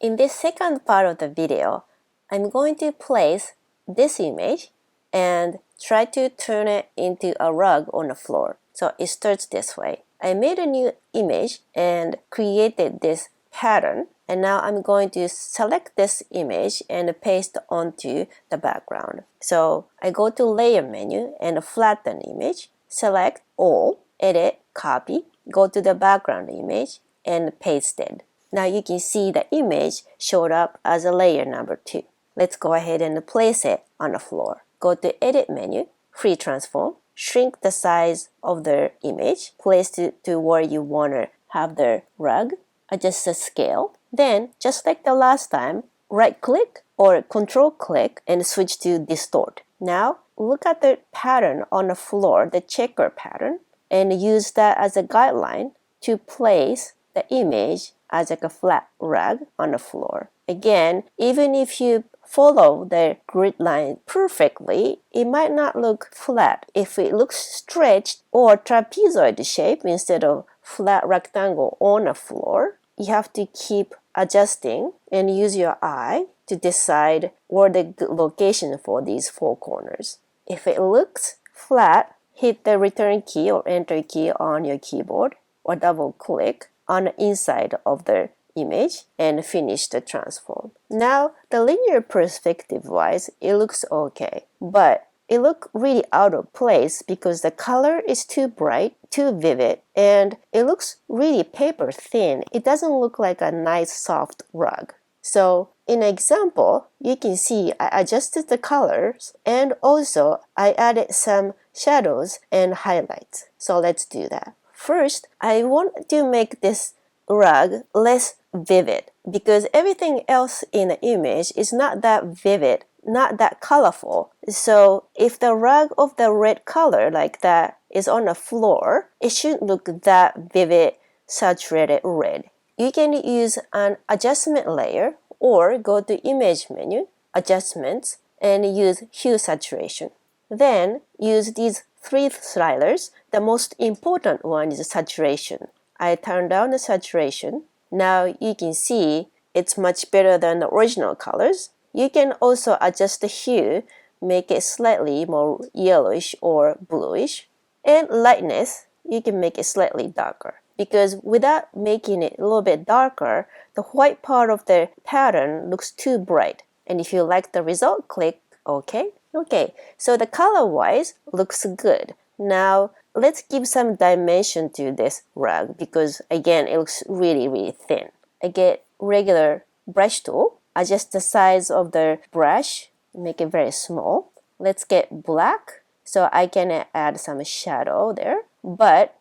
In this second part of the video, I'm going to place this image and try to turn it into a rug on the floor. So it starts this way. I made a new image and created this pattern, and now I'm going to select this image and paste onto the background. So I go to Layer menu and flatten image, select all, edit, copy, go to the background image and paste it. Now you can see the image showed up as a layer number 2. Let's go ahead and place it on the floor. Go to Edit menu, Free Transform, shrink the size of the image, place it to where you want to have the rug, adjust the scale. Then, just like the last time, right-click or Control-click and switch to Distort. Now, look at the pattern on the floor, the checker pattern, and use that as a guideline to place the image as like a flat rug on the floor. Again, even if you follow the grid line perfectly, it might not look flat. If it looks stretched or trapezoid shape instead of flat rectangle on the floor, you have to keep adjusting and use your eye to decide where the location for these 4 corners. If it looks flat, hit the return key or enter key on your keyboard or double click on the inside of the image and finish the transform. Now, the linear perspective wise, it looks okay, but it looks really out of place because the color is too bright, too vivid, and it looks really paper thin. It doesn't look like a nice soft rug. So in example, you can see I adjusted the colors and also I added some shadows and highlights. So let's do that. First, I want to make this rug less vivid because everything else in the image is not that vivid, not that colorful. So if the rug of the red color like that is on the floor, it shouldn't look that vivid, saturated red. You can use an adjustment layer or go to Image menu, Adjustments, and use Hue Saturation. Then use these 3 sliders. The most important one is saturation. I turn down the saturation. Now you can see it's much better than the original colors. You can also adjust the hue, make it slightly more yellowish or bluish. And lightness, you can make it slightly darker. Because without making it a little bit darker, the white part of the pattern looks too bright. And if you like the result, click OK. Okay, so the color-wise looks good. Now, let's give some dimension to this rug because, again, it looks really, really thin. I get regular brush tool, adjust the size of the brush, make it very small. Let's get black so I can add some shadow there. But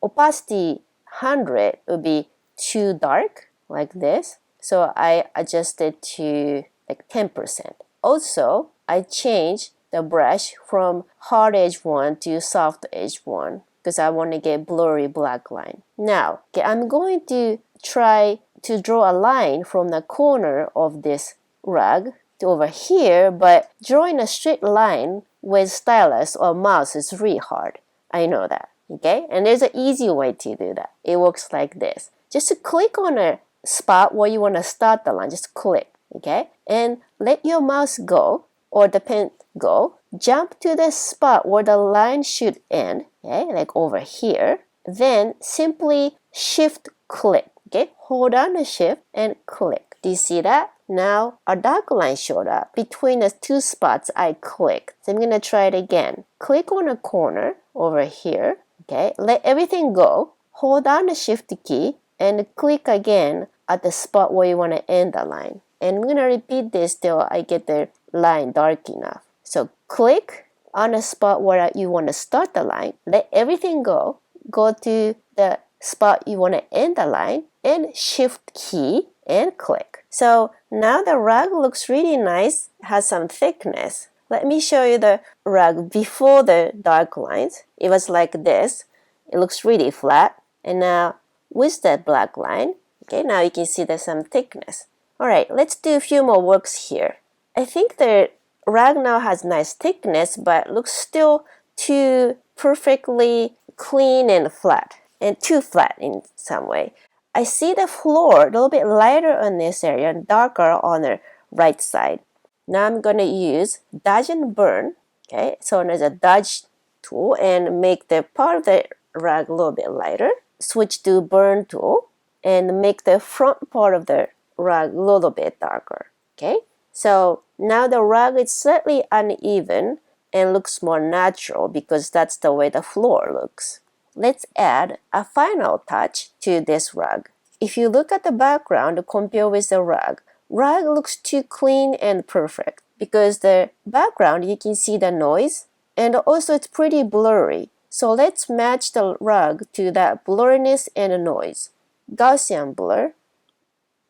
opacity 100 would be too dark, like this. So I adjust it to like 10%. Also, I change the brush from hard edge 1 to soft edge 1 because I want to get blurry black line. Now, okay, I'm going to try to draw a line from the corner of this rug to over here, but drawing a straight line with stylus or mouse is really hard. I know that, okay? And there's an easy way to do that. It works like this. Just to click on a spot where you want to start the line, just click, okay? And let your mouse go or the pen go, jump to the spot where the line should end, okay, like over here. Then simply shift click, okay? Hold down the shift and click. Do you see that? Now a dark line showed up between the 2 spots I clicked. So I'm gonna try it again. Click on a corner over here, okay? Let everything go. Hold down the shift key and click again at the spot where you want to end the line. And I'm gonna repeat this till I get the line dark enough. So click on the spot where you want to start the line, let everything go, go to the spot you want to end the line, and shift key and click. So now the rug looks really nice, has some thickness. Let me show you the rug before the dark lines. It was like this. It looks really flat. And now with that black line, okay, now you can see there's some thickness. All right, let's do a few more works here. I think the rug now has nice thickness, but looks still too perfectly clean and flat, and too flat in some way. I see the floor a little bit lighter on this area and darker on the right side. Now I'm going to use dodge and burn. Okay, so there's a dodge tool and make the part of the rug a little bit lighter. Switch to burn tool and make the front part of the rug a little bit darker. Okay, so now the rug is slightly uneven and looks more natural because that's the way the floor looks. Let's add a final touch to this rug. If you look at the background compared with the rug looks too clean and perfect because the background you can see the noise and also it's pretty blurry. So let's match the rug to that blurriness and noise. Gaussian blur,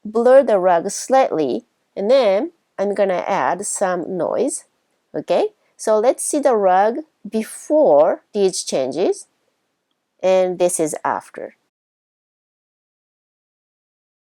blur the rug slightly, and then I'm gonna add some noise. Okay, so let's see the rug before these changes, and this is after.